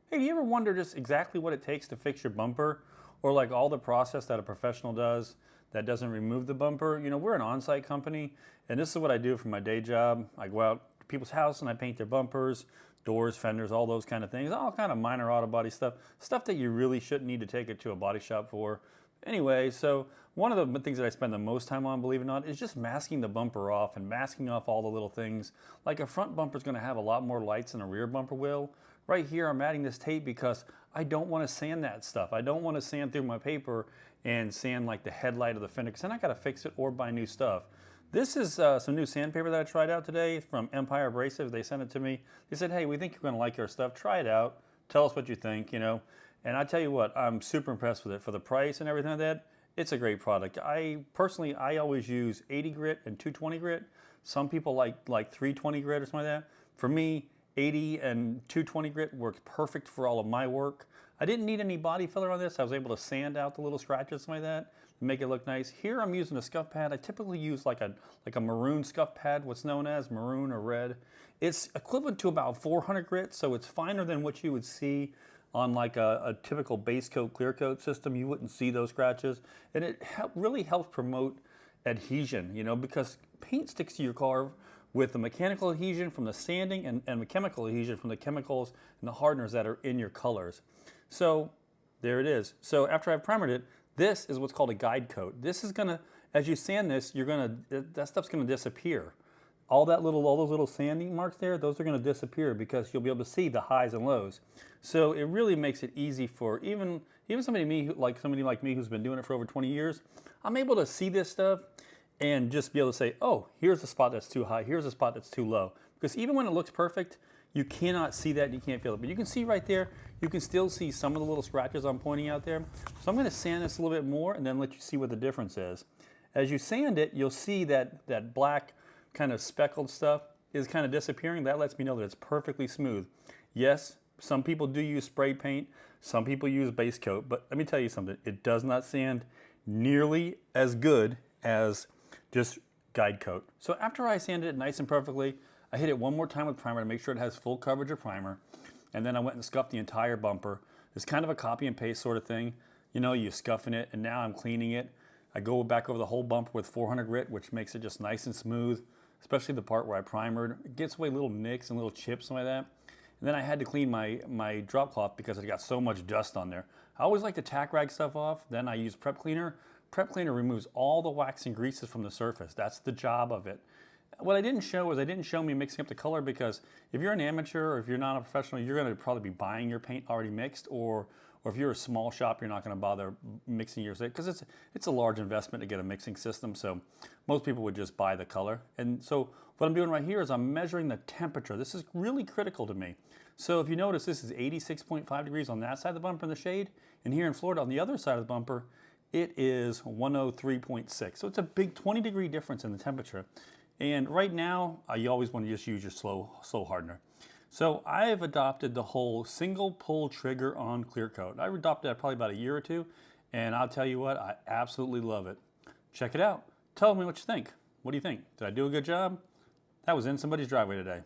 Hey, do you ever wonder just exactly what it takes to fix your bumper, or like all the process that a professional does that doesn't remove the bumper? You know, we're an on-site company, and this is what I do for my day job. I go out to people's house and I paint their bumpers, doors, fenders, all those kind of things, all kind of minor auto body stuff, stuff that you really shouldn't need to take it to a body shop for. Anyway, so one of the things that I spend the most time on, believe it or not, is just masking the bumper off and masking off all the little things. Like a front bumper is going to have a lot more lights than a rear bumper will. Right here, I'm adding this tape because I don't want to sand that stuff. I don't want to sand through my paper and sand like the headlight of the fender, because then I got to fix it or buy new stuff. This is some new sandpaper that I tried out today from Empire Abrasive. They sent it to me. They said, hey, we think you're going to like our stuff. Try it out. Tell us what you think, you know. And I tell you what, I'm super impressed with it. For the price and everything like that, it's a great product. I always use 80 grit and 220 grit. Some people like 320 grit or something like that. For me, 80 and 220 grit works perfect for all of my work. I didn't need any body filler on this. I was able to sand out the little scratches like that to make it look nice. Here I'm using a scuff pad. I typically use like a maroon scuff pad, what's known as maroon or red. It's equivalent to about 400 grit, so it's finer than what you would see on like a typical base coat, clear coat system. You wouldn't see those scratches. And it really helps promote adhesion, you know, because paint sticks to your car with the mechanical adhesion from the sanding and the chemical adhesion from the chemicals and the hardeners that are in your colors. So there it is. So after I've primered it, this is what's called a guide coat. This is gonna, as you sand this, that stuff's gonna disappear. All those little sanding marks there, those are gonna disappear because you'll be able to see the highs and lows. So it really makes it easy for even somebody like me who's been doing it for over 20 years. I'm able to see this stuff and just be able to say, oh, here's a spot that's too high, here's a spot that's too low. Because even when it looks perfect, you cannot see that and you can't feel it. But you can see right there, you can still see some of the little scratches I'm pointing out there. So I'm gonna sand this a little bit more and then let you see what the difference is. As you sand it, you'll see that black kind of speckled stuff is kind of disappearing. That lets me know that it's perfectly smooth. Yes, some people do use spray paint, some people use base coat, but let me tell you something, it does not sand nearly as good as just guide coat. So after I sanded it nice and perfectly, I hit it one more time with primer to make sure it has full coverage of primer. And then I went and scuffed the entire bumper. It's kind of a copy and paste sort of thing. You know, you scuffing it and now I'm cleaning it. I go back over the whole bumper with 400 grit, which makes it just nice and smooth, especially the part where I primered. It gets away little nicks and little chips and like that. And then I had to clean my drop cloth because it got so much dust on there. I always like to tack rag stuff off. Then I use prep cleaner. Prep cleaner removes all the wax and greases from the surface. That's the job of it. What I didn't show is I didn't show me mixing up the color, because if you're an amateur or if you're not a professional, you're going to probably be buying your paint already mixed, or if you're a small shop, you're not going to bother mixing yours, because it's a large investment to get a mixing system. So most people would just buy the color. And so what I'm doing right here is I'm measuring the temperature. This is really critical to me. So if you notice, this is 86.5 degrees on that side of the bumper in the shade, and here in Florida on the other side of the bumper, it is 103.6. So it's a big 20-degree difference in the temperature. And right now, you always want to just use your slow hardener. So I've adopted the whole single pull trigger on clear coat. I adopted that probably about a year or two, and I'll tell you what, I absolutely love it. Check it out. Tell me what you think. What do you think? Did I do a good job? That was in somebody's driveway today.